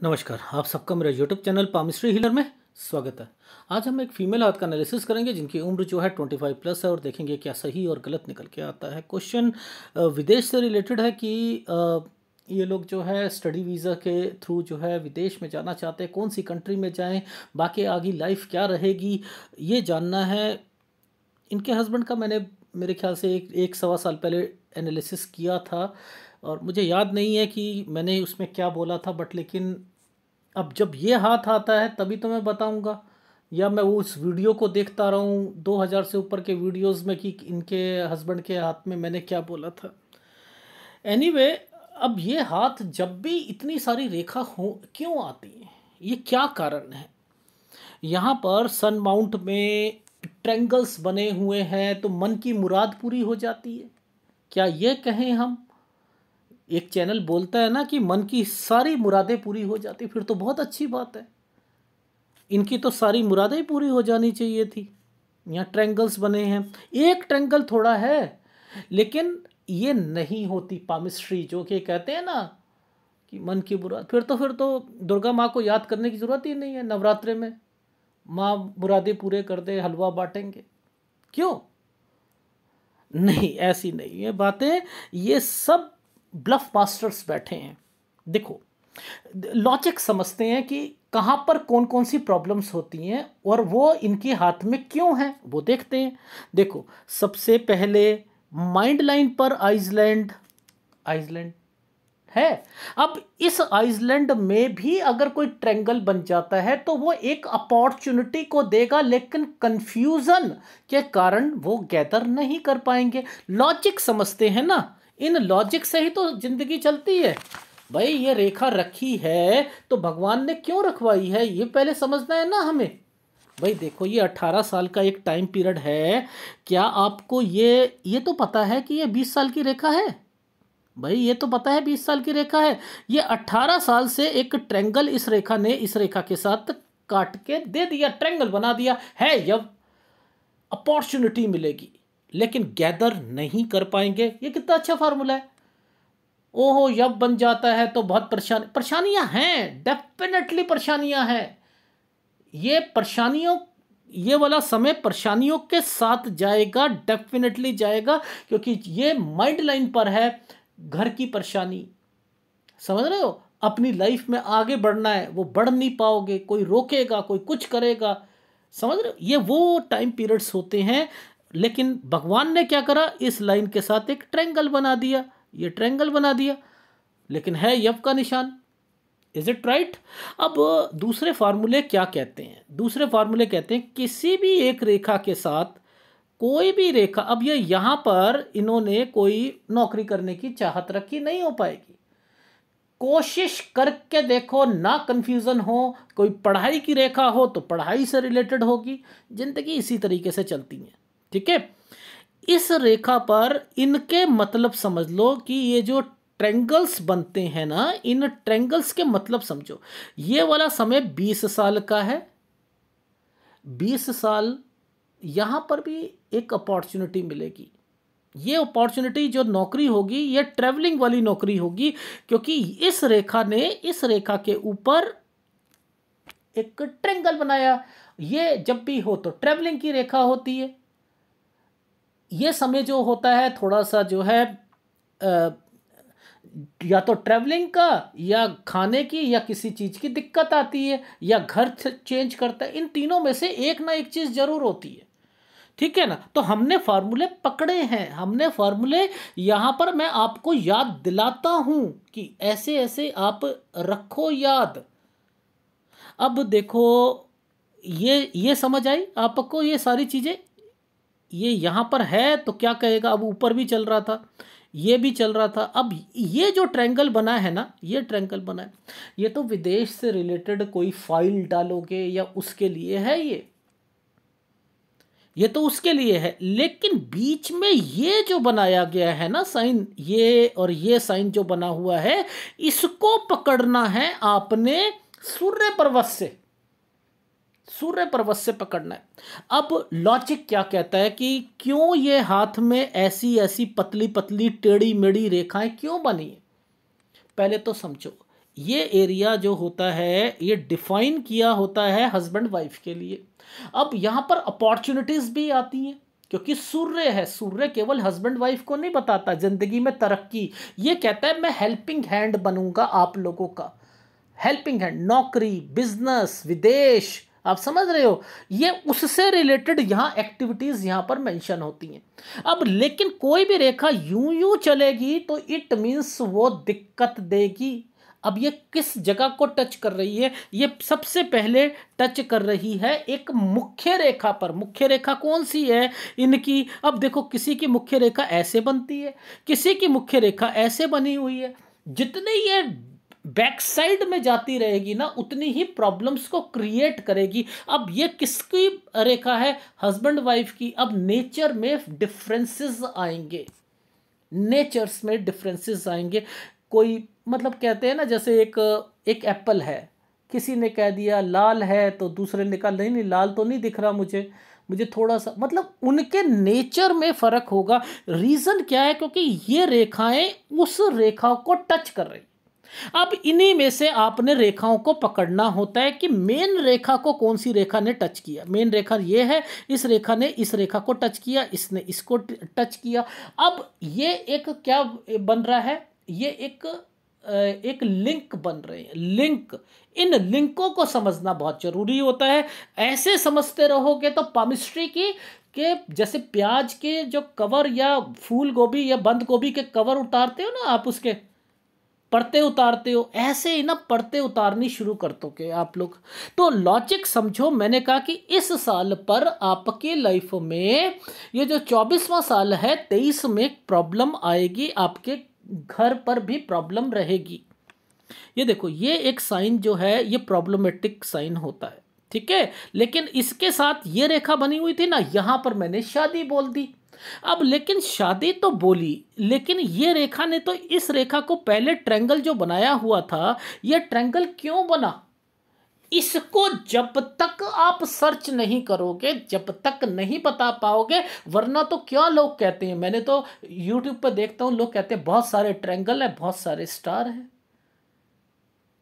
नमस्कार, आप सबका मेरे यूट्यूब चैनल पामिस्ट्री हीलर में स्वागत है। आज हम एक फीमेल हाथ का एनालिसिस करेंगे जिनकी उम्र जो है 25 प्लस है और देखेंगे क्या सही और गलत निकल के आता है। क्वेश्चन विदेश से रिलेटेड है कि ये लोग जो है स्टडी वीज़ा के थ्रू जो है विदेश में जाना चाहते हैं, कौन सी कंट्री में जाएं, बाकी आगे लाइफ क्या रहेगी, ये जानना है। इनके हस्बैंड का मैंने मेरे ख्याल से एक सवा साल पहले एनालिसिस किया था और मुझे याद नहीं है कि मैंने उसमें क्या बोला था, बट लेकिन अब जब ये हाथ आता है तभी तो मैं बताऊंगा, या मैं उस वीडियो को देखता रहा हूँ 2000 से ऊपर के वीडियोस में कि इनके हस्बैंड के हाथ में मैंने क्या बोला था। एनीवे, अब ये हाथ जब भी इतनी सारी रेखा हो क्यों आती है, ये क्या कारण है। यहाँ पर सन माउंट में ट्रैंगल्स बने हुए हैं तो मन की मुराद पूरी हो जाती है, क्या ये कहें हम। एक चैनल बोलता है ना कि मन की सारी मुरादें पूरी हो जाती, फिर तो बहुत अच्छी बात है। इनकी तो सारी मुरादें ही पूरी हो जानी चाहिए थी। यहाँ ट्रैंगल्स बने हैं, एक ट्रैंगल थोड़ा है लेकिन ये नहीं होती पामिस्ट्री, जो कि कहते हैं ना कि मन की मुराद। फिर तो दुर्गा माँ को याद करने की ज़रूरत ही नहीं है। नवरात्रे में माँ मुरादें पूरे कर दे, हलवा बांटेंगे, क्यों नहीं। ऐसी नहीं है बातें, ये सब ब्लफ मास्टर्स बैठे हैं। देखो, लॉजिक समझते हैं कि कहाँ पर कौन कौन सी प्रॉब्लम्स होती हैं और वो इनके हाथ में क्यों हैं, वो देखते हैं। देखो, सबसे पहले माइंड लाइन पर आइसलैंड है। अब इस आइसलैंड में भी अगर कोई ट्रैंगल बन जाता है तो वो एक अपॉर्चुनिटी को देगा, लेकिन कंफ्यूजन के कारण वो गैदर नहीं कर पाएंगे। लॉजिक समझते हैं ना, इन लॉजिक से ही तो जिंदगी चलती है। भाई, ये रेखा रखी है तो भगवान ने क्यों रखवाई है, ये पहले समझना है ना हमें। भाई देखो, ये 18 साल का एक टाइम पीरियड है। क्या आपको ये तो पता है कि ये 20 साल की रेखा है। भाई ये तो पता है 20 साल की रेखा है। ये 18 साल से एक ट्रैंगल इस रेखा ने इस रेखा के साथ काट के दे दिया, ट्रैंगल बना दिया है। जब अपॉर्चुनिटी मिलेगी लेकिन गैदर नहीं कर पाएंगे। ये कितना अच्छा फार्मूला है। ओहो, जब बन जाता है तो बहुत परेशानियां हैं, डेफिनेटली परेशानियां हैं। ये वाला समय परेशानियों के साथ जाएगा, डेफिनेटली जाएगा, क्योंकि ये माइंड लाइन पर है। घर की परेशानी, समझ रहे हो, अपनी लाइफ में आगे बढ़ना है, वो बढ़ नहीं पाओगे, कोई रोकेगा, कोई कुछ करेगा, समझ रहे हो। ये वो टाइम पीरियड्स होते हैं। लेकिन भगवान ने क्या करा, इस लाइन के साथ एक ट्रैंगल बना दिया, ये ट्रैंगल बना दिया, लेकिन है यव का निशान। Is it right. अब दूसरे फार्मूले क्या कहते हैं, दूसरे फार्मूले कहते हैं किसी भी एक रेखा के साथ कोई भी रेखा, अब ये यहाँ पर इन्होंने कोई नौकरी करने की चाहत रखी, नहीं हो पाएगी। कोशिश करके देखो ना, कंफ्यूजन हो। कोई पढ़ाई की रेखा हो तो पढ़ाई से रिलेटेड होगी। जिंदगी इसी तरीके से चलती है, ठीक है। इस रेखा पर इनके मतलब समझ लो कि ये जो ट्रैंगल्स बनते हैं ना, इन ट्रैंगल्स के मतलब समझो। ये वाला समय 20 साल का है, 20 साल, यहां पर भी एक अपॉर्चुनिटी मिलेगी। ये अपॉर्चुनिटी जो नौकरी होगी, ये ट्रैवलिंग वाली नौकरी होगी, क्योंकि इस रेखा ने इस रेखा के ऊपर एक ट्रैंगल बनाया। ये जब भी हो तो ट्रैवलिंग की रेखा होती है। ये समय जो होता है थोड़ा सा जो है या तो ट्रैवलिंग का, या खाने की, या किसी चीज़ की दिक्कत आती है, या घर चेंज करता है। इन तीनों में से एक ना एक चीज़ जरूर होती है, ठीक है ना। तो हमने फार्मूले पकड़े हैं, हमने फार्मूले यहाँ पर मैं आपको याद दिलाता हूँ कि ऐसे ऐसे आप रखो याद। अब देखो, ये समझ आई आपको, ये सारी चीज़ें। ये यहाँ पर है तो क्या कहेगा, अब ऊपर भी चल रहा था, ये भी चल रहा था। अब ये जो ट्रैंगल बना है ना, ये ट्रैंगल बना है, ये तो विदेश से रिलेटेड कोई फाइल डालोगे या उसके लिए है, ये तो उसके लिए है। लेकिन बीच में ये जो बनाया गया है ना साइन, ये और ये साइन जो बना हुआ है, इसको पकड़ना है आपने सूर्य पर्वत से, सूर्य पर्वत से पकड़ना है। अब लॉजिक क्या कहता है कि क्यों ये हाथ में ऐसी ऐसी पतली पतली टेढ़ी मेढ़ी रेखाएं क्यों बनी है। पहले तो समझो, ये एरिया जो होता है ये डिफाइन किया होता है हस्बैंड वाइफ के लिए। अब यहाँ पर अपॉर्चुनिटीज भी आती हैं, क्योंकि सूर्य है, सूर्य केवल हस्बैंड वाइफ को नहीं बताता जिंदगी में तरक्की, ये कहता है मैं हेल्पिंग हैंड बनूंगा आप लोगों का, हेल्पिंग हैंड, नौकरी, बिजनेस, विदेश, आप समझ रहे हो, ये उससे रिलेटेड यहाँ एक्टिविटीज यहाँ पर मेंशन होती हैं। अब लेकिन कोई भी रेखा यूं यूं चलेगी तो इट मीन्स वो दिक्कत देगी। अब ये किस जगह को टच कर रही है, ये सबसे पहले टच कर रही है एक मुख्य रेखा पर। मुख्य रेखा कौन सी है इनकी, अब देखो किसी की मुख्य रेखा ऐसे बनती है, किसी की मुख्य रेखा ऐसे बनी हुई है। जितने ये बैक साइड में जाती रहेगी ना उतनी ही प्रॉब्लम्स को क्रिएट करेगी। अब ये किसकी रेखा है, हस्बैंड वाइफ की। अब नेचर में डिफरेंसेस आएंगे, नेचर्स में डिफरेंसेस आएंगे। कोई मतलब कहते हैं ना, जैसे एक एप्पल है, किसी ने कह दिया लाल है तो दूसरे ने कहा नहीं नहीं लाल तो नहीं दिख रहा मुझे, मुझे थोड़ा सा, मतलब उनके नेचर में फर्क होगा। रीजन क्या है, क्योंकि ये रेखाएं उस रेखा को टच कर रही। अब इन्हीं में से आपने रेखाओं को पकड़ना होता है कि मेन रेखा को कौन सी रेखा ने टच किया। मेन रेखा ये है, इस रेखा ने इस रेखा को टच किया, इसने इसको टच किया। अब ये एक क्या बन रहा है, ये एक लिंक बन रहे हैं, लिंक। इन लिंकों को समझना बहुत जरूरी होता है। ऐसे समझते रहोगे तो पामिस्ट्री की के जैसे प्याज के जो कवर या फूल गोभी या बंद गोभी के कवर उतारते हो ना आप, उसके पढ़ते उतारते हो, ऐसे ही ना पढ़ते उतारनी शुरू कर दोगे आप लोग। तो लॉजिक समझो, मैंने कहा कि इस साल पर आपकी लाइफ में ये जो 24वां साल है, 23 में प्रॉब्लम आएगी, आपके घर पर भी प्रॉब्लम रहेगी। ये देखो, ये एक साइन जो है ये प्रॉब्लमेटिक साइन होता है, ठीक है। लेकिन इसके साथ ये रेखा बनी हुई थी ना, यहां पर मैंने शादी बोल दी। अब लेकिन शादी तो बोली, लेकिन ये रेखा ने तो इस रेखा को पहले ट्रायंगल जो बनाया हुआ था, ये ट्रायंगल क्यों बना, इसको जब तक आप सर्च नहीं करोगे, जब तक नहीं बता पाओगे। वरना तो क्या लोग कहते हैं, मैंने तो यूट्यूब पर देखता हूं, लोग कहते हैं बहुत सारे ट्रायंगल है, बहुत सारे स्टार है।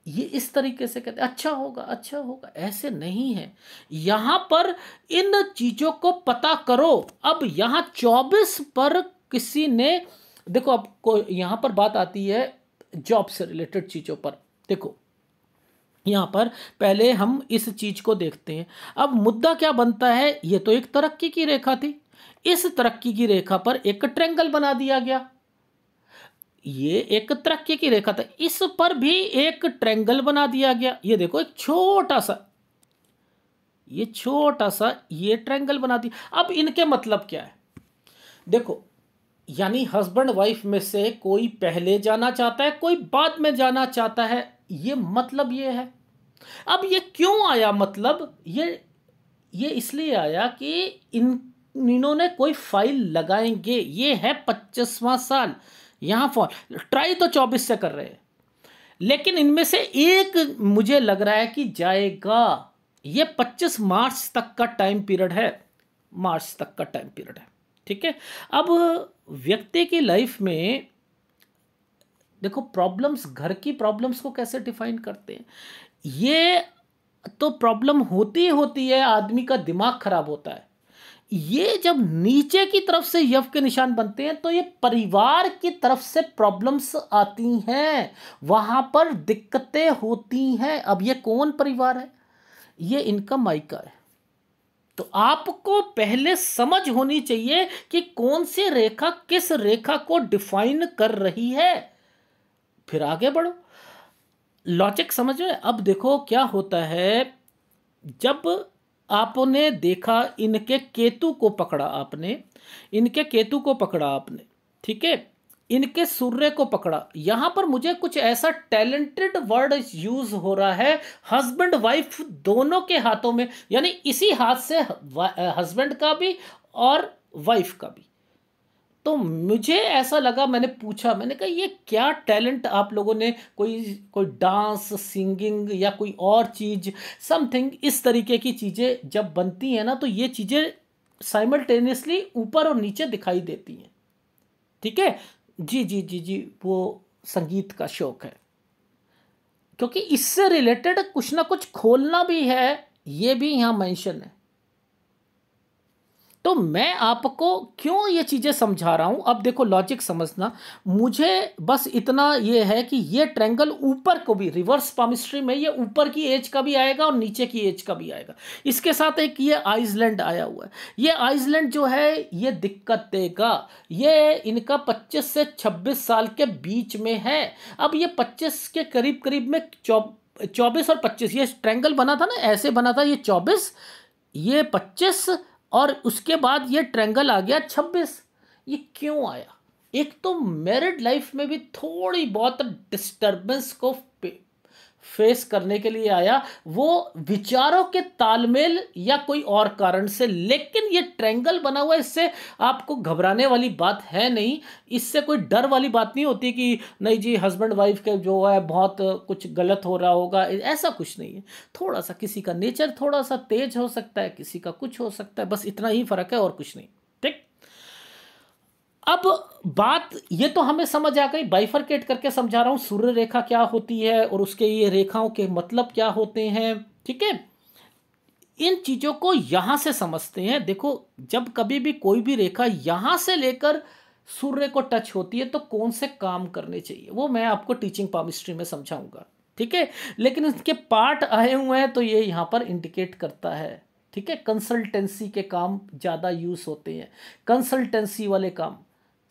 ये इस तरीके से कहते हैं अच्छा होगा अच्छा होगा, ऐसे नहीं है। यहां पर इन चीजों को पता करो। अब यहां 24 पर किसी ने, देखो अब यहां पर बात आती है जॉब से रिलेटेड चीजों पर। देखो यहां पर पहले हम इस चीज को देखते हैं। अब मुद्दा क्या बनता है, ये तो एक तरक्की की रेखा थी, इस तरक्की की रेखा पर एक ट्रायंगल बना दिया गया। ये एक तरक्की की रेखा था, इस पर भी एक ट्रायंगल बना दिया गया। ये देखो एक छोटा सा, ये छोटा सा ये ट्रायंगल बना दिया। अब इनके मतलब क्या है, देखो यानी हस्बैंड वाइफ में से कोई पहले जाना चाहता है, कोई बाद में जाना चाहता है, ये मतलब ये है। अब ये क्यों आया, मतलब ये इसलिए आया कि इन्होंने कोई फाइल लगाएंगे। ये है 25वां साल, यहां फॉल ट्राई तो 24 से कर रहे हैं, लेकिन इनमें से एक मुझे लग रहा है कि जाएगा। ये 25 मार्च तक का टाइम पीरियड है, मार्च तक का टाइम पीरियड है, ठीक है। अब व्यक्ति की लाइफ में देखो प्रॉब्लम्स, घर की प्रॉब्लम्स को कैसे डिफाइन करते हैं, ये तो प्रॉब्लम होती होती है, आदमी का दिमाग खराब होता है। ये जब नीचे की तरफ से यव के निशान बनते हैं तो ये परिवार की तरफ से प्रॉब्लम्स आती हैं, वहां पर दिक्कतें होती हैं। अब ये कौन परिवार है, ये इनका मायका है। तो आपको पहले समझ होनी चाहिए कि कौन सी रेखा किस रेखा को डिफाइन कर रही है, फिर आगे बढ़ो। लॉजिक समझ में। अब देखो क्या होता है, जब आपने देखा इनके केतु को पकड़ा आपने, इनके केतु को पकड़ा आपने, ठीक है, इनके सूर्य को पकड़ा। यहां पर मुझे कुछ ऐसा टैलेंटेड वर्ड यूज हो रहा है, हस्बैंड वाइफ दोनों के हाथों में, यानी इसी हाथ से हस्बैंड का भी और वाइफ का भी। तो मुझे ऐसा लगा, मैंने पूछा, मैंने कहा ये क्या टैलेंट आप लोगों ने, कोई कोई डांस, सिंगिंग या कोई और चीज़, समथिंग इस तरीके की चीज़ें जब बनती हैं ना, तो ये चीज़ें साइमल्टेनियसली ऊपर और नीचे दिखाई देती हैं, ठीक है। जी जी जी जी, वो संगीत का शौक है। क्योंकि इससे रिलेटेड कुछ ना कुछ खोलना भी है, ये भी यहां मेंशन है। तो मैं आपको क्यों ये चीज़ें समझा रहा हूं, अब देखो लॉजिक समझना। मुझे बस इतना ये है कि ये ट्रायंगल ऊपर को भी, रिवर्स पामिस्ट्री में ये ऊपर की एज का भी आएगा और नीचे की एज का भी आएगा। इसके साथ एक ये आइसलैंड आया हुआ है। ये आइसलैंड जो है ये दिक्कत देगा। ये इनका 25 से 26 साल के बीच में है। अब ये 25 के करीब करीब में 24 और 25, ये ट्रायंगल बना था ना, ऐसे बना था, ये 24, ये 25, और उसके बाद ये ट्रायंगल आ गया 26। ये क्यों आया? एक तो मैरिड लाइफ में भी थोड़ी बहुत डिस्टर्बेंस को फेस करने के लिए आया, वो विचारों के तालमेल या कोई और कारण से। लेकिन ये ट्रायंगल बना हुआ है, इससे आपको घबराने वाली बात है नहीं, इससे कोई डर वाली बात नहीं होती कि नहीं जी हस्बैंड वाइफ के जो है बहुत कुछ गलत हो रहा होगा, ऐसा कुछ नहीं है। थोड़ा सा किसी का नेचर थोड़ा सा तेज हो सकता है, किसी का कुछ हो सकता है, बस इतना ही फर्क है और कुछ नहीं। ठीक, अब बात ये तो हमें समझ आ गई, बाइफरकेट करके समझा रहा हूं सूर्य रेखा क्या होती है और उसके ये रेखाओं के मतलब क्या होते हैं। ठीक है, इन चीजों को यहां से समझते हैं। देखो जब कभी भी कोई भी रेखा यहां से लेकर सूर्य को टच होती है तो कौन से काम करने चाहिए वो मैं आपको टीचिंग पामिस्ट्री में समझाऊंगा। ठीक है, लेकिन इसके पार्ट आए हुए हैं तो ये यहां पर इंडिकेट करता है। ठीक है, कंसल्टेंसी के काम ज़्यादा यूज होते हैं, कंसल्टेंसी वाले काम,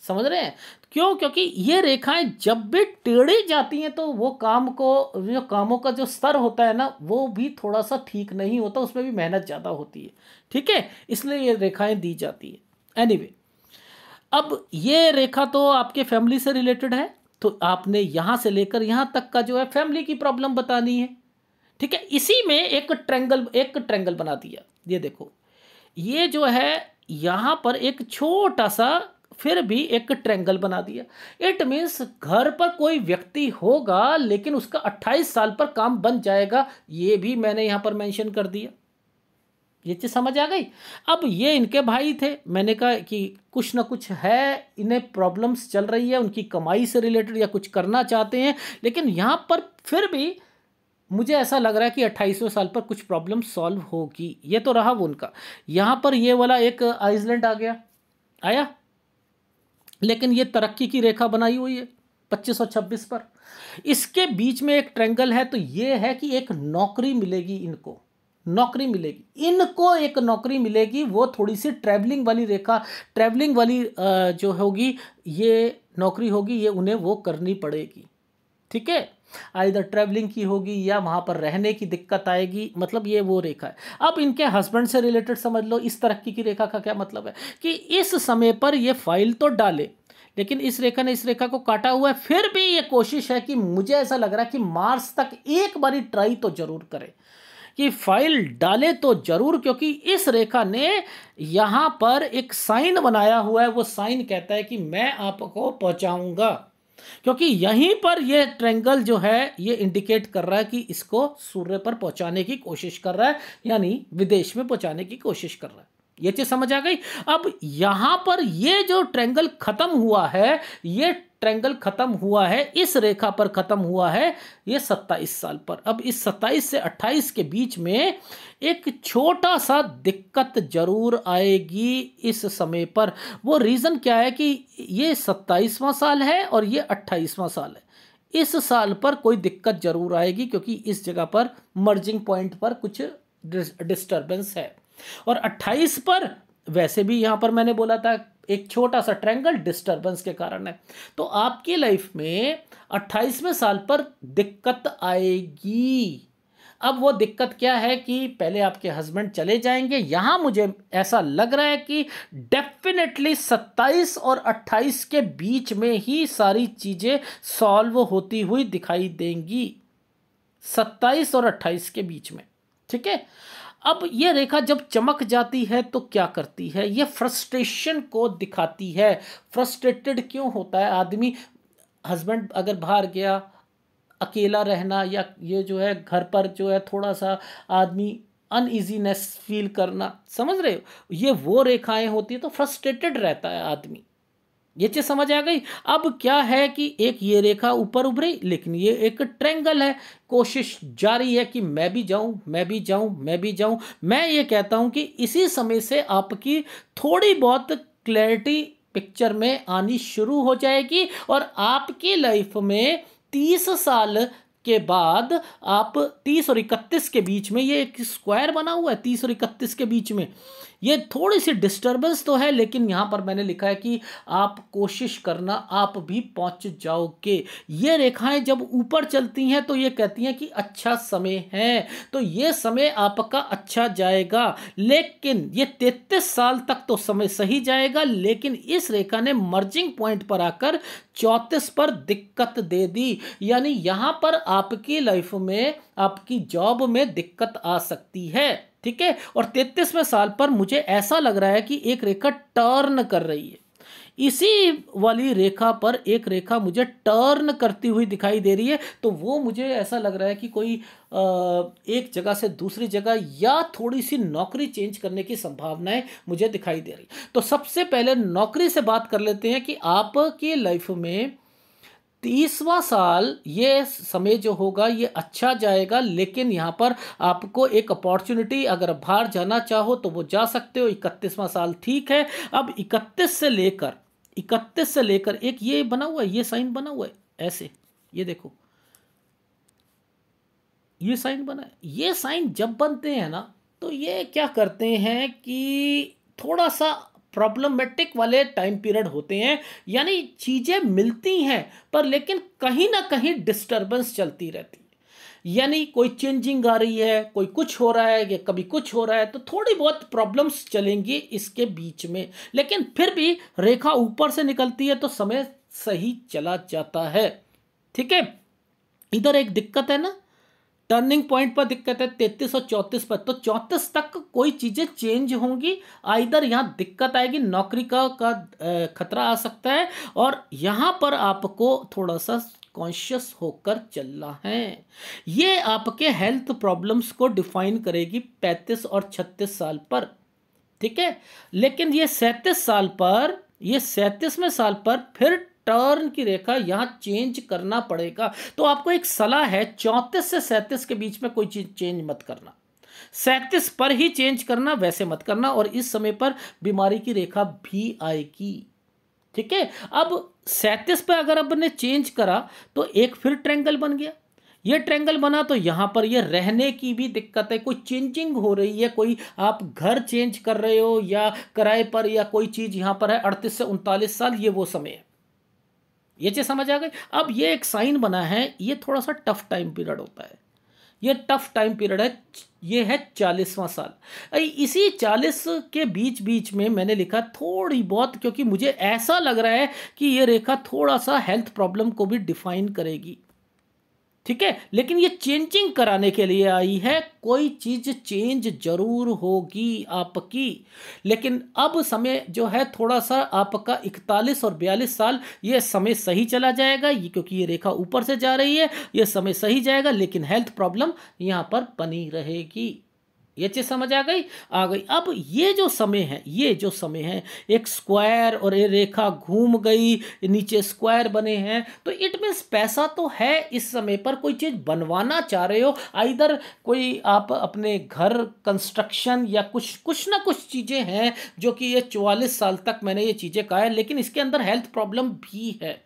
समझ रहे हैं क्यों? क्योंकि ये रेखाएं जब भी टेढ़ी जाती हैं तो वो काम को, जो कामों का जो स्तर होता है ना, वो भी थोड़ा सा ठीक नहीं होता, उसमें भी मेहनत ज़्यादा होती है। ठीक है, इसलिए ये रेखाएं दी जाती है। एनीवे, अब ये रेखा तो आपके फैमिली से रिलेटेड है, तो आपने यहां से लेकर यहां तक का जो है फैमिली की प्रॉब्लम बतानी है। ठीक है, इसी में एक ट्रायंगल बना दिया। ये देखो, ये जो है यहां पर एक छोटा सा फिर भी एक ट्रायंगल बना दिया। इट मीन्स घर पर कोई व्यक्ति होगा लेकिन उसका 28 साल पर काम बन जाएगा, ये भी मैंने यहां पर मेंशन कर दिया। ये चीज समझ आ गई? अब ये इनके भाई थे, मैंने कहा कि कुछ ना कुछ है, इन्हें प्रॉब्लम्स चल रही है, उनकी कमाई से रिलेटेड या कुछ करना चाहते हैं, लेकिन यहां पर फिर भी मुझे ऐसा लग रहा है कि 28वें साल पर कुछ प्रॉब्लम सॉल्व होगी। ये तो रहा वो उनका। यहां पर ये वाला एक आइसलैंड आ गया, आया, लेकिन ये तरक्की की रेखा बनाई हुई है 25 और 26 पर। इसके बीच में एक ट्रायंगल है, तो ये है कि एक नौकरी मिलेगी इनको, नौकरी मिलेगी इनको, एक नौकरी मिलेगी। वो थोड़ी सी ट्रैवलिंग वाली रेखा, ट्रैवलिंग वाली जो होगी ये नौकरी होगी, ये उन्हें वो करनी पड़ेगी। ठीक है, आइदर ट्रैवलिंग की होगी या वहां पर रहने की दिक्कत आएगी, मतलब ये वो रेखा है। अब इनके हस्बैंड से रिलेटेड समझ लो, इस तरक्की की रेखा का क्या मतलब है कि इस समय पर ये फाइल तो डाले, लेकिन इस रेखा ने इस रेखा को काटा हुआ है, फिर भी ये कोशिश है कि मुझे ऐसा लग रहा है कि मार्च तक एक बारी ट्राई तो जरूर करे कि फाइल डाले तो जरूर, क्योंकि इस रेखा ने यहां पर एक साइन बनाया हुआ है। वो साइन कहता है कि मैं आपको पहुंचाऊंगा, क्योंकि यहीं पर ये ट्रायंगल जो है ये इंडिकेट कर रहा है कि इसको सूर्य पर पहुंचाने की कोशिश कर रहा है, यानी विदेश में पहुंचाने की कोशिश कर रहा है। ये चीज समझ आ गई? अब यहां पर ये जो ट्रायंगल खत्म हुआ है, ये ट्रायंगल खत्म हुआ है, इस रेखा पर खत्म हुआ है ये 27 साल पर। अब इस 27 से 28 के बीच में एक छोटा सा दिक्कत जरूर आएगी इस समय पर। वो रीजन क्या है कि ये 27वां साल है और ये 28वां साल है। इस साल पर कोई दिक्कत जरूर आएगी, क्योंकि इस जगह पर मर्जिंग पॉइंट पर कुछ डिस्टर्बेंस है। और 28 पर वैसे भी यहां पर मैंने बोला था एक छोटा सा ट्रायंगल डिस्टर्बेंस के कारण है। तो आपकी लाइफ में 28वें साल पर दिक्कत आएगी। अब वो दिक्कत क्या है कि पहले आपके हस्बैंड चले जाएंगे, यहां मुझे ऐसा लग रहा है कि डेफिनेटली 27 और 28 के बीच में ही सारी चीजें सॉल्व होती हुई दिखाई देंगी, 27 और 28 के बीच में। ठीक है, अब ये रेखा जब चमक जाती है तो क्या करती है, ये फ्रस्ट्रेशन को दिखाती है। फ्रस्ट्रेटेड क्यों होता है आदमी? हस्बैंड अगर बाहर गया, अकेला रहना, या ये जो है घर पर जो है थोड़ा सा आदमी अनइजीनेस फील करना, समझ रहे हो, ये वो रेखाएं होती है, तो फ्रस्ट्रेटेड रहता है आदमी। ये चीज समझ आ गई। अब क्या है कि एक ये रेखा ऊपर उभरी, लेकिन ये एक ट्रायंगल है। कोशिश जारी है कि मैं भी जाऊं, मैं भी जाऊं, मैं भी जाऊं। मैं ये कहता हूं कि इसी समय से आपकी थोड़ी बहुत क्लैरिटी पिक्चर में आनी शुरू हो जाएगी और आपकी लाइफ में 30 साल के बाद आप 30 और 31 के बीच में, ये एक स्क्वायर बना हुआ है 30 और 31 के बीच में, ये थोड़ी सी डिस्टरबेंस तो है, लेकिन यहां पर मैंने लिखा है कि आप कोशिश करना आप भी पहुंच जाओगे। ये रेखाएं जब ऊपर चलती हैं तो ये कहती हैं कि अच्छा समय है, तो ये समय आपका अच्छा जाएगा। लेकिन ये 33 साल तक तो समय सही जाएगा, लेकिन इस रेखा ने मर्जिंग पॉइंट पर आकर 34 पर दिक्कत दे दी। यानी यहां पर आपकी लाइफ में, आपकी जॉब में दिक्कत आ सकती है। ठीक है, और 33वें साल पर मुझे ऐसा लग रहा है कि एक रेखा टर्न कर रही है। इसी वाली रेखा पर एक रेखा मुझे टर्न करती हुई दिखाई दे रही है, तो वो मुझे ऐसा लग रहा है कि कोई एक जगह से दूसरी जगह या थोड़ी सी नौकरी चेंज करने की संभावनाएं मुझे दिखाई दे रही। तो सबसे पहले नौकरी से बात कर लेते हैं कि आपकी लाइफ में 30वां साल, ये समय जो होगा ये अच्छा जाएगा, लेकिन यहाँ पर आपको एक अपॉर्चुनिटी, अगर बाहर जाना चाहो तो वो जा सकते हो। 31वां साल ठीक है। अब 31 से लेकर एक ये बना हुआ है, ये साइन बना हुआ है ऐसे, ये देखो ये साइन बना है। ये साइन जब बनते हैं ना, तो ये क्या करते हैं कि थोड़ा सा प्रॉब्लमेटिक वाले टाइम पीरियड होते हैं। यानी चीजें मिलती हैं पर लेकिन कहीं ना कहीं डिस्टरबेंस चलती रहती है। यानी कोई चेंजिंग आ रही है, कोई कुछ हो रहा है, या कभी कुछ हो रहा है, तो थोड़ी बहुत प्रॉब्लम्स चलेंगी इसके बीच में। लेकिन फिर भी रेखा ऊपर से निकलती है तो समय सही चला जाता है। ठीक है, इधर एक दिक्कत है ना, टर्निंग पॉइंट पर दिक्कत है 33 और 34 पर, तो 34 तक कोई चीजें चेंज होंगी। इधर यहां दिक्कत आएगी, नौकरी का खतरा आ सकता है, और यहां पर आपको थोड़ा सा कॉन्शियस होकर चलना है। ये आपके हेल्थ प्रॉब्लम्स को डिफाइन करेगी 35 और 36 साल पर। ठीक है, लेकिन ये 37 साल पर, ये 37वें साल पर फिर टर्न की रेखा यहां चेंज करना पड़ेगा। तो आपको एक सलाह है, 34 से 37 के बीच में कोई चीज चेंज मत करना, 37 पर ही चेंज करना, वैसे मत करना। और इस समय पर बीमारी की रेखा भी आएगी। ठीक है, अब 37 पे अगर अब ने चेंज करा तो एक फिर ट्रायंगल बन गया। ये ट्रायंगल बना तो यहां पर ये रहने की भी दिक्कत है, कोई चेंजिंग हो रही है, कोई आप घर चेंज कर रहे हो या किराए पर, या कोई चीज यहां पर है। 38 से 39 साल ये वो समय है। ये चीज समझ आ गई। अब ये एक साइन बना है, ये थोड़ा सा टफ टाइम पीरियड होता है, ये टफ टाइम पीरियड है। ये है 40वां साल। इसी 40 के बीच बीच में मैंने लिखा थोड़ी बहुत, क्योंकि मुझे ऐसा लग रहा है कि ये रेखा थोड़ा सा हेल्थ प्रॉब्लम को भी डिफाइन करेगी। ठीक है, लेकिन ये चेंजिंग कराने के लिए आई है, कोई चीज चेंज जरूर होगी आपकी। लेकिन अब समय जो है थोड़ा सा आपका 41 और 42 साल, ये समय सही चला जाएगा, ये क्योंकि ये रेखा ऊपर से जा रही है, ये समय सही जाएगा, लेकिन हेल्थ प्रॉब्लम यहां पर बनी रहेगी। ये चीज समझ आ गई, आ गई। अब ये जो समय है, ये जो समय है, एक स्क्वायर और ये रेखा घूम गई, नीचे स्क्वायर बने हैं, तो इट मीन्स पैसा तो है इस समय पर। कोई चीज बनवाना चाह रहे हो, इधर कोई आप अपने घर कंस्ट्रक्शन या कुछ ना कुछ चीजें हैं, जो कि ये 44 साल तक मैंने ये चीजें कहा है, लेकिन इसके अंदर हेल्थ प्रॉब्लम भी है।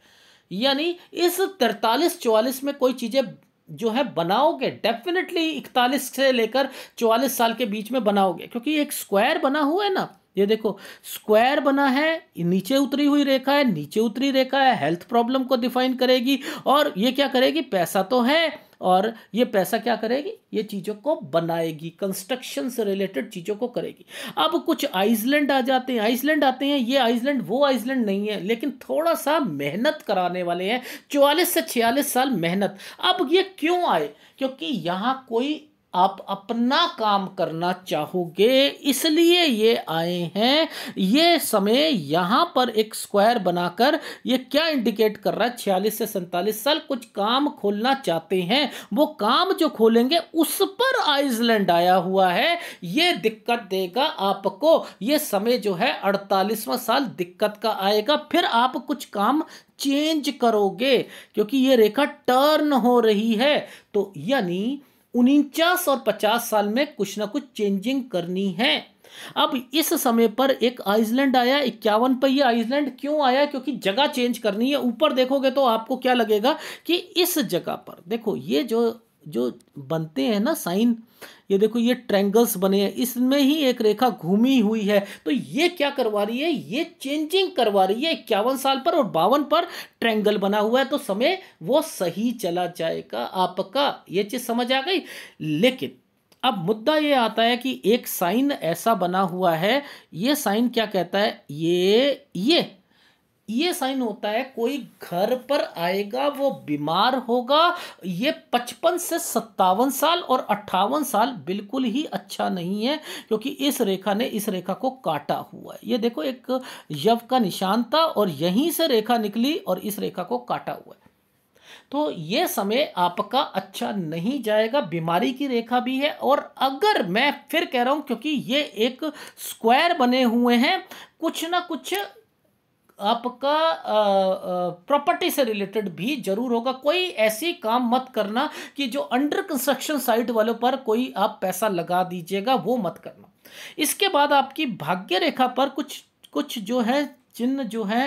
यानी इस 43-44 में कोई चीजें जो है बनाओगे, डेफिनेटली 41 से लेकर 44 साल के बीच में बनाओगे, क्योंकि एक स्क्वायर बना हुआ है ना, ये देखो स्क्वायर बना है, नीचे उतरी हुई रेखा है, नीचे उतरी रेखा है, हेल्थ प्रॉब्लम को डिफाइन करेगी। और ये क्या करेगी, पैसा तो है, और ये पैसा क्या करेगी, ये चीजों को बनाएगी, कंस्ट्रक्शन से रिलेटेड चीजों को करेगी। अब कुछ आइसलैंड आ जाते हैं, आइसलैंड आते हैं, ये आइसलैंड वो आइसलैंड नहीं है, लेकिन थोड़ा सा मेहनत कराने वाले हैं, 44 से 46 साल मेहनत। अब ये क्यों आए, क्योंकि यहां कोई आप अपना काम करना चाहोगे, इसलिए ये आए हैं। ये समय यहाँ पर एक स्क्वायर बनाकर ये क्या इंडिकेट कर रहा है, 46 से 47 साल कुछ काम खोलना चाहते हैं। वो काम जो खोलेंगे उस पर आइसलैंड आया हुआ है, ये दिक्कत देगा आपको। ये समय जो है 48वां साल दिक्कत का आएगा, फिर आप कुछ काम चेंज करोगे क्योंकि ये रेखा टर्न हो रही है। तो यानी 49 और 50 साल में कुछ ना कुछ चेंजिंग करनी है। अब इस समय पर एक आइसलैंड आया, 51 पर। ये आइसलैंड क्यों आया, क्योंकि जगह चेंज करनी है। ऊपर देखोगे तो आपको क्या लगेगा कि इस जगह पर देखो ये जो जो बनते हैं ना साइन, ये देखो ये ट्रायंगल्स बने हैं, इसमें ही एक रेखा घूमी हुई है। तो ये क्या करवा रही है, ये चेंजिंग करवा रही है। 51 साल पर और 52 पर ट्रायंगल बना हुआ है, तो समय वो सही चला जाएगा आपका। ये चीज समझ आ गई। लेकिन अब मुद्दा ये आता है कि एक साइन ऐसा बना हुआ है, ये साइन क्या कहता है, ये साइन होता है कोई घर पर आएगा, वो बीमार होगा। ये 55 से 57 साल और 58 साल बिल्कुल ही अच्छा नहीं है, क्योंकि इस रेखा ने इस रेखा को काटा हुआ है। ये देखो एक यव का निशान था और यहीं से रेखा निकली और इस रेखा को काटा हुआ है। तो ये समय आपका अच्छा नहीं जाएगा, बीमारी की रेखा भी है। और अगर मैं फिर कह रहा हूं, क्योंकि ये एक स्क्वायर बने हुए हैं, कुछ ना कुछ आपका प्रॉपर्टी से रिलेटेड भी जरूर होगा। कोई ऐसी काम मत करना कि जो अंडर कंस्ट्रक्शन साइट वालों पर कोई आप पैसा लगा दीजिएगा, वो मत करना। इसके बाद आपकी भाग्य रेखा पर कुछ कुछ जो है चिन्ह जो है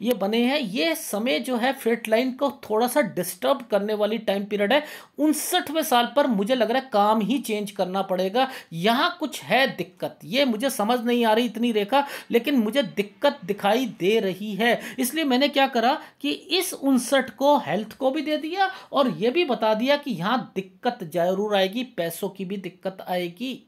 ये बने हैं। ये समय जो है फेट लाइन को थोड़ा सा डिस्टर्ब करने वाली टाइम पीरियड है। 59वें साल पर मुझे लग रहा है काम ही चेंज करना पड़ेगा। यहाँ कुछ है दिक्कत, ये मुझे समझ नहीं आ रही इतनी रेखा, लेकिन मुझे दिक्कत दिखाई दे रही है। इसलिए मैंने क्या करा कि इस 59 को हेल्थ को भी दे दिया और ये भी बता दिया कि यहाँ दिक्कत जरूर आएगी, पैसों की भी दिक्कत आएगी।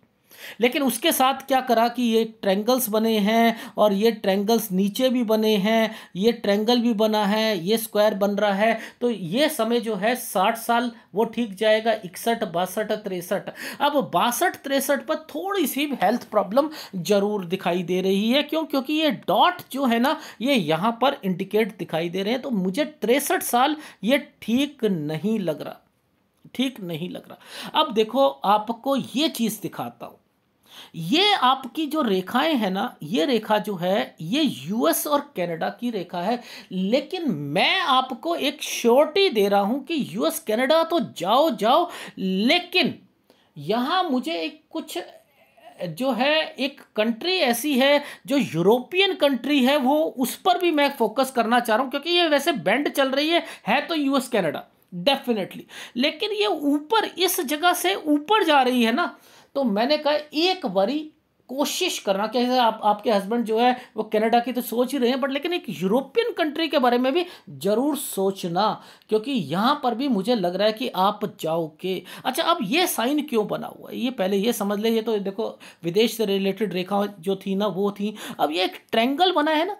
लेकिन उसके साथ क्या करा कि ये ट्रायंगल्स बने हैं और ये ट्रायंगल्स नीचे भी बने हैं, ये ट्रायंगल भी बना है, ये स्क्वायर बन रहा है। तो ये समय जो है 60 साल वो ठीक जाएगा। 61, 62, 63। अब 62, 63 पर थोड़ी सी हेल्थ प्रॉब्लम जरूर दिखाई दे रही है। क्यों, क्योंकि ये डॉट जो है ना ये यहाँ पर इंडिकेट दिखाई दे रहे हैं। तो मुझे 63 साल ये ठीक नहीं लग रहा, ठीक नहीं लग रहा। अब देखो आपको ये चीज दिखाता हूं। ये आपकी जो रेखाएं है ना, ये रेखा जो है ये यूएस और कनाडा की रेखा है। लेकिन मैं आपको एक श्योरिटी दे रहा हूं कि यूएस कनाडा तो जाओ जाओ, लेकिन यहां मुझे एक कुछ जो है एक कंट्री ऐसी है जो यूरोपियन कंट्री है, वो उस पर भी मैं फोकस करना चाह रहा हूं। क्योंकि ये वैसे बैंड चल रही है तो यूएस कनाडा डेफिनेटली, लेकिन ये यूपर इस जगह से ऊपर जा रही है ना। तो मैंने कहा एक बारी कोशिश करना, कैसे आपके हस्बैंड जो है वो कनाडा की तो सोच ही रहे हैं, बट लेकिन एक यूरोपियन कंट्री के बारे में भी जरूर सोचना, क्योंकि यहां पर भी मुझे लग रहा है कि आप जाओगे। अच्छा, अब ये साइन क्यों बना हुआ है ये पहले ये समझ ले। ये तो देखो विदेश से रिलेटेड रेखा जो थी ना वो थी। अब ये एक ट्रायंगल बना है ना,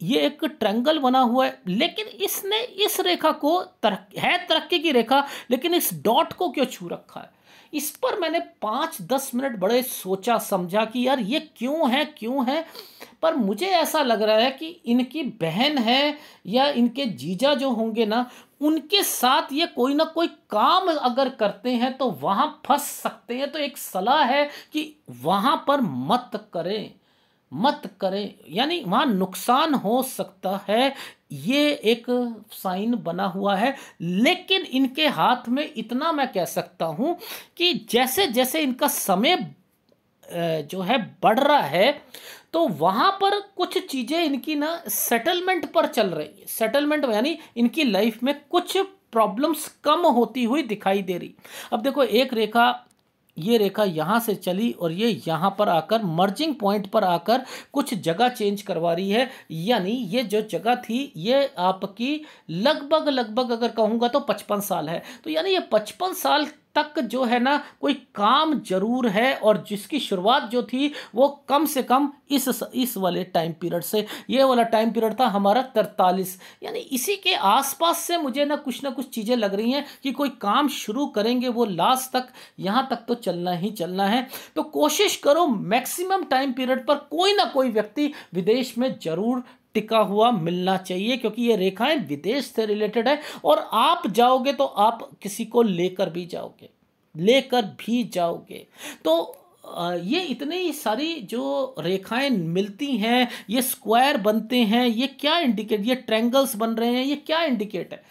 ये एक ट्रायंगल बना हुआ है, लेकिन इसने इस रेखा को तरक्की की रेखा, लेकिन इस डॉट को क्यों छू रखा है। इस पर मैंने 5-10 मिनट बड़े सोचा समझा कि यार ये क्यों है क्यों है। पर मुझे ऐसा लग रहा है कि इनकी बहन है या इनके जीजा जो होंगे ना, उनके साथ ये कोई ना कोई काम अगर करते हैं तो वहां फंस सकते हैं। तो एक सलाह है कि वहां पर मत करें, मत करें, यानी वहां नुकसान हो सकता है। ये एक साइन बना हुआ है, लेकिन इनके हाथ में इतना मैं कह सकता हूं कि जैसे जैसे इनका समय जो है बढ़ रहा है, तो वहां पर कुछ चीजें इनकी ना सेटलमेंट पर चल रही है। सेटलमेंट यानी इनकी लाइफ में कुछ प्रॉब्लम्स कम होती हुई दिखाई दे रही। अब देखो एक रेखा, ये रेखा यहाँ से चली और ये यहाँ पर आकर मर्जिंग पॉइंट पर आकर कुछ जगह चेंज करवा रही है। यानी ये जो जगह थी ये आपकी लगभग लगभग अगर कहूँगा तो 55 साल है। तो यानी ये 55 साल तक जो है ना कोई काम जरूर है, और जिसकी शुरुआत जो थी वो कम से कम इस वाले टाइम पीरियड से, ये वाला टाइम पीरियड था हमारा 43, यानी इसी के आसपास से मुझे ना कुछ चीज़ें लग रही हैं कि कोई काम शुरू करेंगे वो लास्ट तक, यहाँ तक तो चलना ही चलना है। तो कोशिश करो मैक्सिमम टाइम पीरियड पर कोई ना कोई व्यक्ति विदेश में जरूर टिका हुआ मिलना चाहिए, क्योंकि ये रेखाएं विदेश से रिलेटेड है, और आप जाओगे तो आप किसी को लेकर भी जाओगे। तो ये इतनी सारी जो रेखाएं मिलती हैं, ये स्क्वायर बनते हैं, ये क्या इंडिकेट, ये ट्रायंगल्स बन रहे हैं, ये क्या इंडिकेट है?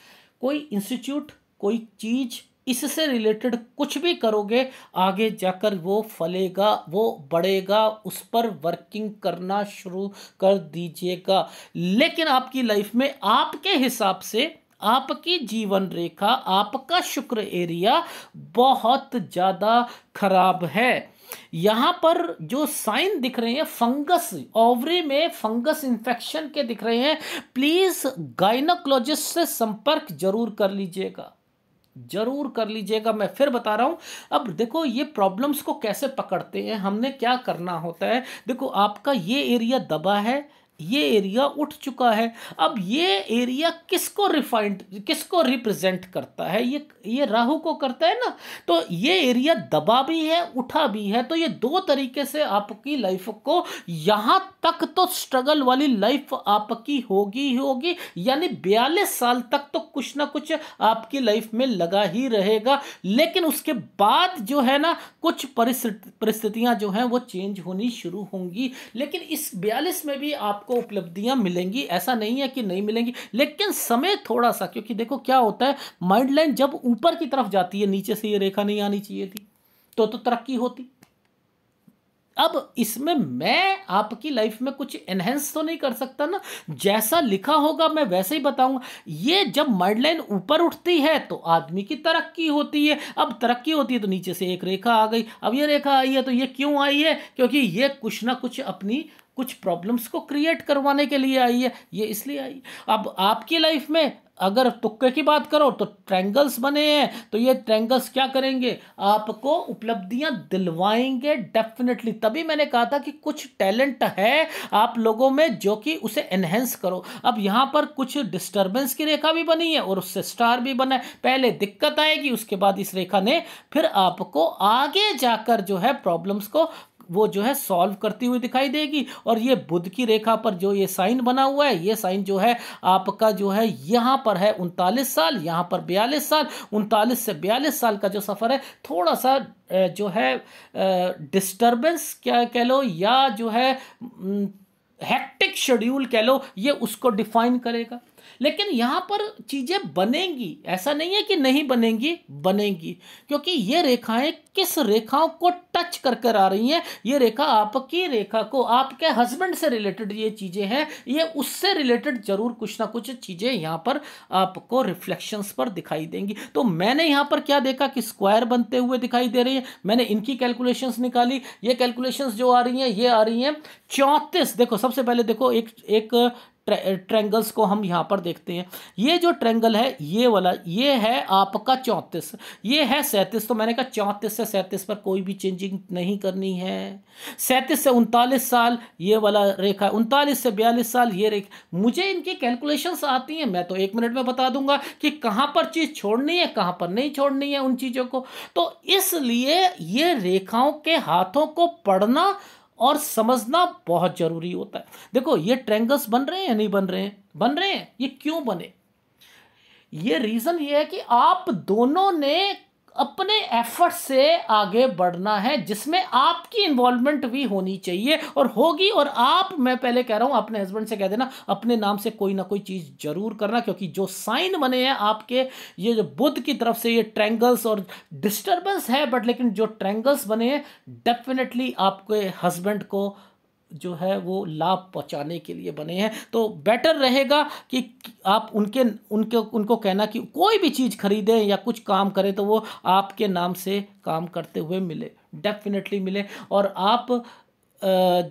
कोई इंस्टीट्यूट, कोई चीज, इससे रिलेटेड कुछ भी करोगे आगे जाकर वो फलेगा, वो बढ़ेगा, उस पर वर्किंग करना शुरू कर दीजिएगा। लेकिन आपकी लाइफ में आपके हिसाब से आपकी जीवन रेखा, आपका शुक्र एरिया बहुत ज़्यादा खराब है। यहाँ पर जो साइन दिख रहे हैं फंगस, ओवरी में फंगस इन्फेक्शन के दिख रहे हैं, प्लीज गायनोकोलॉजिस्ट से संपर्क जरूर कर लीजिएगा, मैं फिर बता रहा हूं। अब देखो ये प्रॉब्लम्स को कैसे पकड़ते हैं, हमने क्या करना होता है। देखो आपका ये एरिया दबा है, ये एरिया उठ चुका है। अब ये एरिया किसको रिप्रेजेंट करता है? ये राहु को करता है ना। तो ये एरिया दबा भी है, उठा भी है, तो ये दो तरीके से आपकी लाइफ को, यहां तक तो स्ट्रगल वाली लाइफ आपकी होगी, यानी 42 साल तक तो कुछ ना कुछ आपकी लाइफ में लगा ही रहेगा। लेकिन उसके बाद जो है ना कुछ परिस्थितियां जो हैं वो चेंज होनी शुरू होंगी। लेकिन इस 42 में भी आप को उपलब्धियां मिलेंगी, ऐसा नहीं है कि नहीं मिलेंगी, लेकिन समय थोड़ा सा, क्योंकि देखो क्या होता है, माइंड लाइन जब ऊपर की तरफ जाती है, नीचे से ये रेखा नहीं आनी चाहिए थी, तो तरक्की होती। अब इसमें मैं आपकी लाइफ में कुछ एनहेंस तो नहीं कर सकता ना, जैसा लिखा होगा मैं वैसे ही बताऊंगा। ये जब माइंड लाइन ऊपर उठती है तो आदमी की तरक्की होती है। अब तरक्की होती है तो नीचे से एक रेखा आ गई। अब ये रेखा आई है तो ये क्यों आई है? क्योंकि ये कुछ ना कुछ अपनी कुछ प्रॉब्लम्स को क्रिएट करवाने के लिए आई है, ये इसलिए आई। अब आपकी लाइफ में अगर तुक्के की बात करो तो ट्रायंगल्स बने हैं, तो ये ट्रायंगल्स क्या करेंगे? आपको उपलब्धियां दिलवाएंगे डेफिनेटली। तभी मैंने कहा था कि कुछ टैलेंट है आप लोगों में जो कि उसे एनहेंस करो। अब यहां पर कुछ डिस्टर्बेंस की रेखा भी बनी है और उससे स्टार भी बना है। पहले दिक्कत आएगी, उसके बाद इस रेखा ने फिर आपको आगे जाकर जो है प्रॉब्लम्स को वो जो है सॉल्व करती हुई दिखाई देगी। और ये बुध की रेखा पर जो ये साइन बना हुआ है, ये साइन जो है आपका जो है यहाँ पर है 39 साल, यहाँ पर 42 साल। 39 से 42 साल का जो सफ़र है थोड़ा सा जो है डिस्टर्बेंस क्या कह लो, या जो है हेक्टिक शेड्यूल कह लो, ये उसको डिफाइन करेगा। लेकिन यहाँ पर चीज़ें बनेंगी, ऐसा नहीं है कि नहीं बनेंगी, क्योंकि ये रेखाएं किस रेखाओं को टच कर कर आ रही हैं। ये रेखा आपकी रेखा को, आपके हस्बैंड से रिलेटेड ये चीज़ें हैं, ये उससे रिलेटेड जरूर कुछ ना कुछ चीज़ें यहाँ पर आपको रिफ्लेक्शंस पर दिखाई देंगी। तो मैंने यहाँ पर क्या देखा कि स्क्वायर बनते हुए दिखाई दे रही है। मैंने इनकी कैलकुलेशंस निकाली। ये कैलकुलेशंस जो आ रही हैं ये आ रही हैं 34। देखो सबसे पहले देखो एक ट्रायंगल्स को हम यहाँ पर देखते हैं। ये जो ट्रायंगल है ये वाला, ये है आपका 34, ये है 37। तो मैंने कहा 34 से 37 पर कोई भी चेंजिंग नहीं करनी है। 37 से 39 साल ये वाला रेखा, 39 से 42 साल ये रेखा। मुझे इनकी कैलकुलेशंस आती हैं, मैं तो 1 मिनट में बता दूंगा कि कहाँ पर चीज़ छोड़नी है, कहाँ पर नहीं छोड़नी है उन चीज़ों को। तो इसलिए ये रेखाओं के हाथों को पढ़ना और समझना बहुत जरूरी होता है। देखो ये ट्रायंगल्स बन रहे हैं या नहीं बन रहे हैं? बन रहे हैं। ये क्यों बने? ये रीजन ये है कि आप दोनों ने अपने एफर्ट से आगे बढ़ना है, जिसमें आपकी इन्वॉल्वमेंट भी होनी चाहिए और होगी। और आप, मैं पहले कह रहा हूं, अपने हस्बैंड से कह देना अपने नाम से कोई ना कोई चीज़ जरूर करना, क्योंकि जो साइन बने हैं आपके, ये जो बुध की तरफ से ये ट्रायंगल्स और डिस्टर्बेंस है, बट लेकिन जो ट्रायंगल्स बने हैं डेफिनेटली आपके हस्बैंड को जो है वो लाभ पहुंचाने के लिए बने हैं। तो बेटर रहेगा कि आप उनको कहना कि कोई भी चीज़ खरीदें या कुछ काम करें तो वो आपके नाम से काम करते हुए मिले, डेफिनेटली मिले। और आप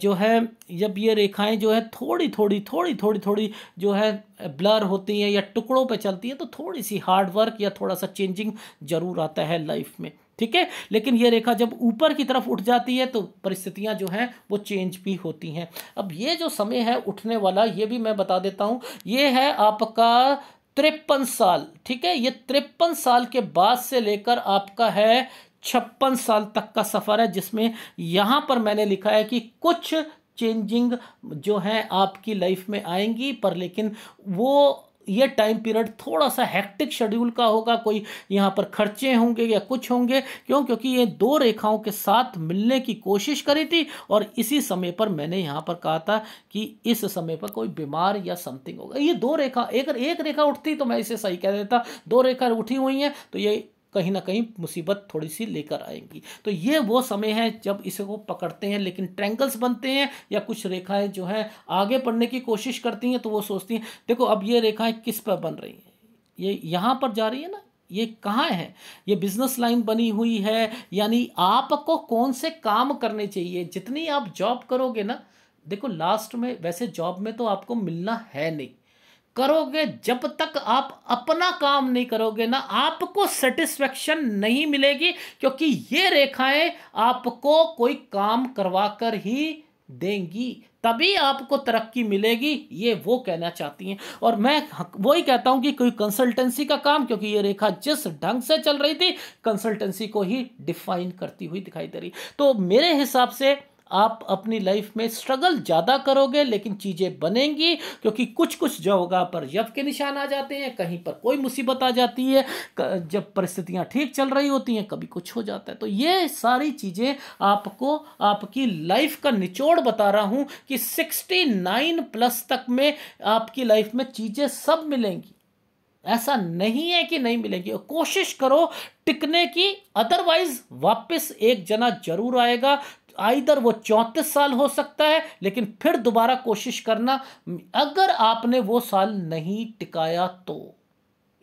जो है जब ये रेखाएं जो है थोड़ी थोड़ी जो है ब्लर होती हैं या टुकड़ों पे चलती है, तो थोड़ी सी हार्ड वर्क या थोड़ा सा चेंजिंग जरूर आता है लाइफ में। ठीक है। लेकिन ये रेखा जब ऊपर की तरफ उठ जाती है तो परिस्थितियां जो हैं वो चेंज भी होती हैं। अब ये जो समय है उठने वाला, ये भी मैं बता देता हूँ, ये है आपका 53 साल। ठीक है, ये 53 साल के बाद से लेकर आपका है 56 साल तक का सफ़र है, जिसमें यहाँ पर मैंने लिखा है कि कुछ चेंजिंग जो है आपकी लाइफ में आएंगी, पर लेकिन वो ये टाइम पीरियड थोड़ा सा हेक्टिक शेड्यूल का होगा। कोई यहाँ पर खर्चे होंगे या कुछ होंगे, क्यों? क्योंकि ये दो रेखाओं के साथ मिलने की कोशिश करी थी और इसी समय पर मैंने यहाँ पर कहा था कि इस समय पर कोई बीमार या समथिंग होगा। ये दो रेखा, एक रेखा उठती तो मैं इसे सही कह देता, दो रेखा उठी हुई हैं तो ये कहीं ना कहीं मुसीबत थोड़ी सी लेकर आएंगी। तो ये वो समय है जब इसको पकड़ते हैं, लेकिन ट्रैंगल्स बनते हैं या कुछ रेखाएं जो हैं आगे बढ़ने की कोशिश करती हैं तो वो सोचती हैं, देखो अब ये रेखाएं किस पर बन रही हैं, ये यहाँ पर जा रही है ना, ये कहाँ है, ये बिजनेस लाइन बनी हुई है। यानी आपको कौन से काम करने चाहिए, जितनी आप जॉब करोगे ना, देखो लास्ट में वैसे जॉब में तो आपको मिलना है नहीं, करोगे जब तक आप अपना काम नहीं करोगे ना, आपको सेटिस्फेक्शन नहीं मिलेगी, क्योंकि ये रेखाएं आपको कोई काम करवा कर ही देंगी, तभी आपको तरक्की मिलेगी, ये वो कहना चाहती हैं। और मैं वही कहता हूं कि कोई कंसल्टेंसी का काम, क्योंकि ये रेखा जिस ढंग से चल रही थी कंसल्टेंसी को ही डिफाइन करती हुई दिखाई दे रही। तो मेरे हिसाब से आप अपनी लाइफ में स्ट्रगल ज़्यादा करोगे लेकिन चीज़ें बनेंगी, क्योंकि कुछ कुछ जगह पर यव के निशान आ जाते हैं, कहीं पर कोई मुसीबत आ जाती है, जब परिस्थितियां ठीक चल रही होती हैं कभी कुछ हो जाता है। तो ये सारी चीज़ें आपको आपकी लाइफ का निचोड़ बता रहा हूं कि 69+ तक में आपकी लाइफ में चीज़ें सब मिलेंगी, ऐसा नहीं है कि नहीं मिलेगी। और कोशिश करो टिकने की, अदरवाइज वापस एक जना जरूर आएगा, आइदर वो 34 साल हो सकता है, लेकिन फिर दोबारा कोशिश करना, अगर आपने वो साल नहीं टिकाया तो।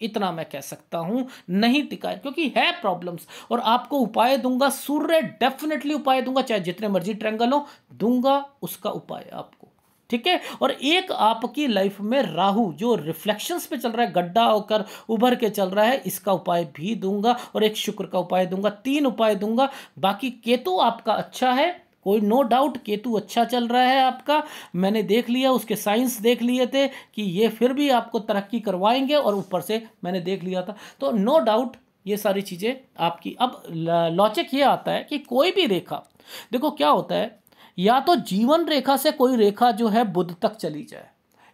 इतना मैं कह सकता हूं, नहीं टिकाया, क्योंकि है प्रॉब्लम्स। और आपको उपाय दूंगा, सूर्य डेफिनेटली उपाय दूंगा, चाहे जितने मर्जी ट्रैंगल हो, दूंगा उसका उपाय आपको। ठीक है। और एक आपकी लाइफ में राहु जो रिफ्लेक्शंस पे चल रहा है, गड्ढा होकर उभर के चल रहा है, इसका उपाय भी दूंगा, और एक शुक्र का उपाय दूंगा, 3 उपाय दूंगा। बाकी केतु आपका अच्छा है, कोई नो डाउट केतु अच्छा चल रहा है आपका, मैंने देख लिया, उसके साइंस देख लिए थे कि ये फिर भी आपको तरक्की करवाएंगे, और ऊपर से मैंने देख लिया था, तो नो डाउट ये सारी चीज़ें आपकी। अब लॉजिक ये आता है कि कोई भी रेखा, देखो क्या होता है, या तो जीवन रेखा से कोई रेखा जो है बुध तक चली जाए,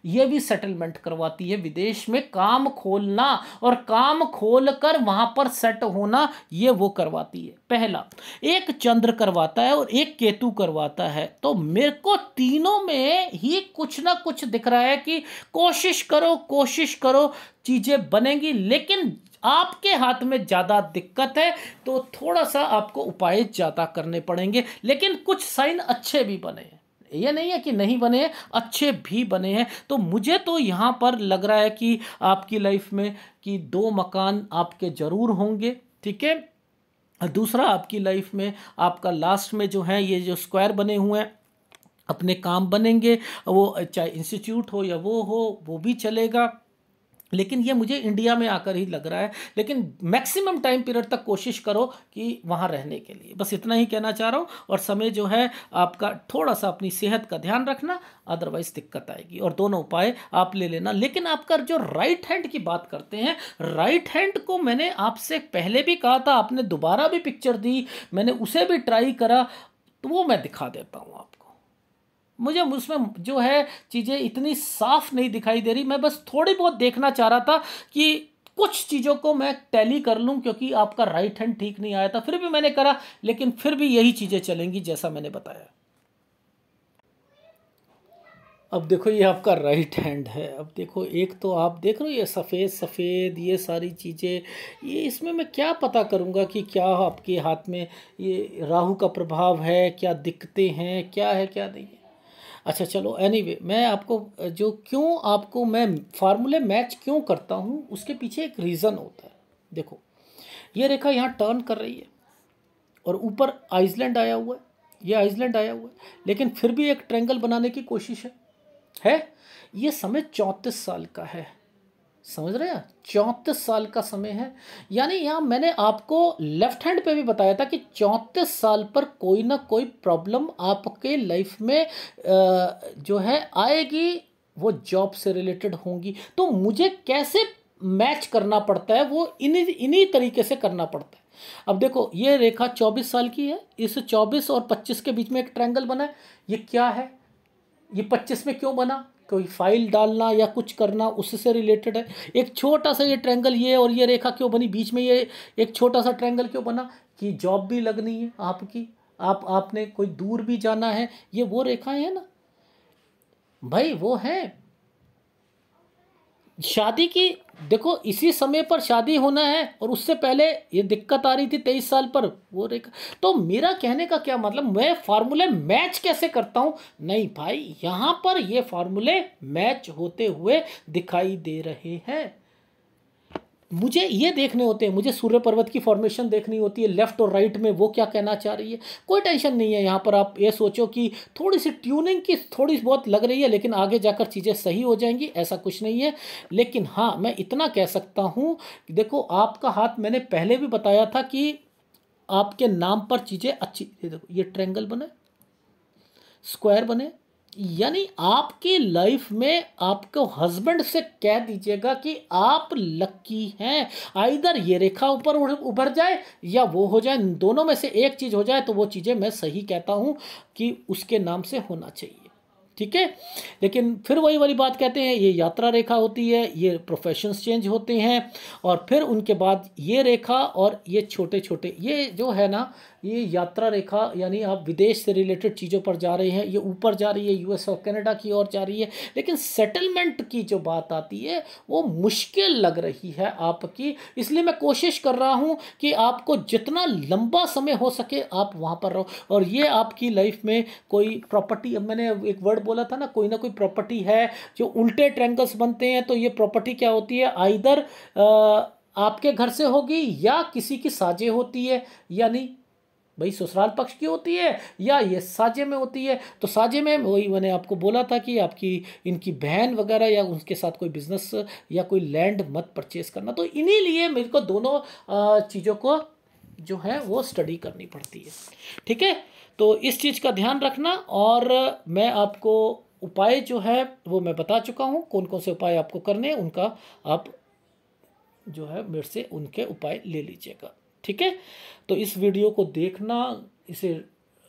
ये भी सेटलमेंट करवाती है, विदेश में काम खोलना और काम खोलकर वहां पर सेट होना, ये वो करवाती है। पहला एक चंद्र करवाता है और एक केतु करवाता है। तो मेरे को तीनों में ही कुछ ना कुछ दिख रहा है कि कोशिश करो चीजें बनेंगी, लेकिन आपके हाथ में ज़्यादा दिक्कत है तो थोड़ा सा आपको उपाय ज़्यादा करने पड़ेंगे। लेकिन कुछ साइन अच्छे भी बने हैं, ये नहीं है कि नहीं बने हैं, अच्छे भी बने हैं। तो मुझे तो यहाँ पर लग रहा है कि आपकी लाइफ में कि 2 मकान आपके ज़रूर होंगे। ठीक है। दूसरा, आपकी लाइफ में आपका लास्ट में जो है ये जो स्क्वायर बने हुए हैं, अपने काम बनेंगे, वो चाहे इंस्टीट्यूट हो या वो हो, वो भी चलेगा। लेकिन ये मुझे इंडिया में आकर ही लग रहा है, लेकिन मैक्सिमम टाइम पीरियड तक कोशिश करो कि वहाँ रहने के लिए, बस इतना ही कहना चाह रहा हूँ। और समय जो है आपका, थोड़ा सा अपनी सेहत का ध्यान रखना, अदरवाइज दिक्कत आएगी, और दोनों उपाय आप ले लेना। लेकिन आपका जो राइट हैंड की बात करते हैं, राइट हैंड को मैंने आपसे पहले भी कहा था, आपने दोबारा भी पिक्चर दी, मैंने उसे भी ट्राई करा, तो वो मैं दिखा देता हूँ आपको। मुझे उसमें जो है चीज़ें इतनी साफ नहीं दिखाई दे रही, मैं बस थोड़ी बहुत देखना चाह रहा था कि कुछ चीज़ों को मैं टैली कर लूं, क्योंकि आपका राइट हैंड ठीक नहीं आया था, फिर भी मैंने करा, लेकिन फिर भी यही चीज़ें चलेंगी जैसा मैंने बताया। अब देखो ये आपका राइट हैंड है, अब देखो एक तो आप देख रहे हो ये सफ़ेद सफ़ेद ये सारी चीज़ें, ये इसमें मैं क्या पता करूँगा कि क्या आपके हाथ में ये राहु का प्रभाव है, क्या दिक्कतें हैं, क्या है क्या नहीं है। अच्छा चलो, एनीवे मैं आपको जो क्यों आपको मैं फार्मूले मैच क्यों करता हूँ, उसके पीछे एक रीज़न होता है। देखो ये रेखा यहाँ टर्न कर रही है और ऊपर आइसलैंड आया हुआ है, ये आइसलैंड आया हुआ है, लेकिन फिर भी एक ट्रायंगल बनाने की कोशिश है। ये समय 34 साल का है, समझ रहे हैं, 34 साल का समय है। यानी यहाँ मैंने आपको लेफ्ट हैंड पे भी बताया था कि 34 साल पर कोई ना कोई प्रॉब्लम आपके लाइफ में जो है आएगी, वो जॉब से रिलेटेड होंगी। तो मुझे कैसे मैच करना पड़ता है, वो इन्हीं तरीके से करना पड़ता है। अब देखो, ये रेखा 24 साल की है, इस 24 और 25 के बीच में एक ट्रायंगल बना है। ये क्या है, ये 25 में क्यों बना, कोई फाइल डालना या कुछ करना उससे रिलेटेड है। एक छोटा सा ये ट्रायंगल, ये और ये रेखा क्यों बनी बीच में, ये एक छोटा सा ट्रायंगल क्यों बना, कि जॉब भी लगनी है आपकी, आपने कोई दूर भी जाना है। ये वो रेखाएं हैं ना भाई, वो है शादी की। देखो, इसी समय पर शादी होना है और उससे पहले ये दिक्कत आ रही थी 23 साल पर, वो रेखा। तो मेरा कहने का क्या मतलब, मैं फार्मूले मैच कैसे करता हूं, नहीं भाई, यहां पर ये फार्मूले मैच होते हुए दिखाई दे रहे हैं। मुझे ये देखने होते हैं, मुझे सूर्य पर्वत की फॉर्मेशन देखनी होती है, लेफ्ट और राइट में वो क्या कहना चाह रही है। कोई टेंशन नहीं है यहाँ पर। आप ये सोचो कि थोड़ी सी ट्यूनिंग की थोड़ी बहुत लग रही है, लेकिन आगे जाकर चीज़ें सही हो जाएंगी, ऐसा कुछ नहीं है। लेकिन हाँ, मैं इतना कह सकता हूँ कि देखो, आपका हाथ मैंने पहले भी बताया था कि आपके नाम पर चीज़ें अच्छी, देखो ये ट्रायंगल बने, स्क्वायर बने, यानी आपकी लाइफ में आपको हस्बैंड से कह दीजिएगा कि आप लकी हैं। आइदर ये रेखा ऊपर उभर जाए या वो हो जाए, दोनों में से एक चीज़ हो जाए, तो वो चीज़ें मैं सही कहता हूँ कि उसके नाम से होना चाहिए। ठीक है, लेकिन फिर वही वाली बात कहते हैं, ये यात्रा रेखा होती है, ये प्रोफेशंस चेंज होते हैं, और फिर उनके बाद ये रेखा और ये छोटे छोटे, ये जो है ना, ये यात्रा रेखा, यानी आप विदेश से रिलेटेड चीज़ों पर जा रहे हैं, ये ऊपर जा रही है, यूएस और कनाडा की ओर जा रही है। लेकिन सेटलमेंट की जो बात आती है वो मुश्किल लग रही है आपकी, इसलिए मैं कोशिश कर रहा हूँ कि आपको जितना लंबा समय हो सके आप वहाँ पर रहो। और ये आपकी लाइफ में कोई प्रॉपर्टी, अब मैंने एक वर्ड बोला था ना, कोई प्रॉपर्टी है जो उल्टे ट्रायंगल्स बनते हैं, तो ये प्रॉपर्टी क्या होती है, आइदर आपके घर से होगी या किसी की साझे होती है, यानी भाई ससुराल पक्ष की होती है या ये साझे में होती है। तो साझे में वही मैंने आपको बोला था कि आपकी इनकी बहन वगैरह या उनके साथ कोई बिजनेस या कोई लैंड मत परचेस करना। तो इन्हीं लिए मेरे को दोनों चीज़ों को जो है वो स्टडी करनी पड़ती है। ठीक है, तो इस चीज़ का ध्यान रखना। और मैं आपको उपाय जो है वो मैं बता चुका हूँ, कौन कौन से उपाय आपको करने हैं, उनका आप जो है मेरे से उनके उपाय ले लीजिएगा। ठीक है, तो इस वीडियो को देखना, इसे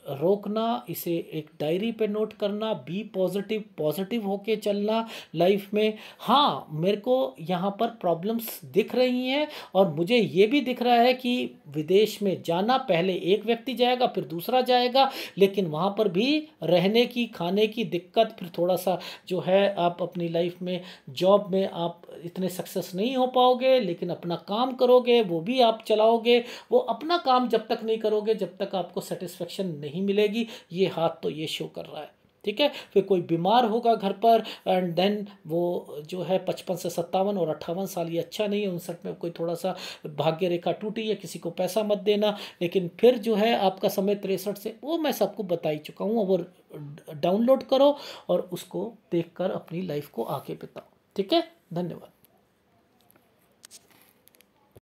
रोकना, इसे एक डायरी पे नोट करना, बी पॉजिटिव, पॉजिटिव होके चलना लाइफ में। हाँ, मेरे को यहाँ पर प्रॉब्लम्स दिख रही हैं और मुझे ये भी दिख रहा है कि विदेश में जाना, पहले एक व्यक्ति जाएगा फिर दूसरा जाएगा, लेकिन वहाँ पर भी रहने की, खाने की दिक्कत, फिर थोड़ा सा जो है आप अपनी लाइफ में जॉब में आप इतने सक्सेस नहीं हो पाओगे, लेकिन अपना काम करोगे, वो भी आप चलाओगे। वो अपना काम जब तक नहीं करोगे, जब तक आपको सेटिस्फेक्शन नहीं मिलेगी। ये हाथ तो ये शो कर रहा है। ठीक है, फिर कोई बीमार होगा घर पर, एंड देन वो जो है 55 से 57 और 58 साल, ये अच्छा नहीं है। 59 में कोई थोड़ा सा भाग्य रेखा टूटी है, किसी को पैसा मत देना। लेकिन फिर जो है आपका समय 63 से, वो मैं सबको बता ही चुका हूँ। वो डाउनलोड करो और उसको देखकर अपनी लाइफ को आगे बिताओ। ठीक है, धन्यवाद।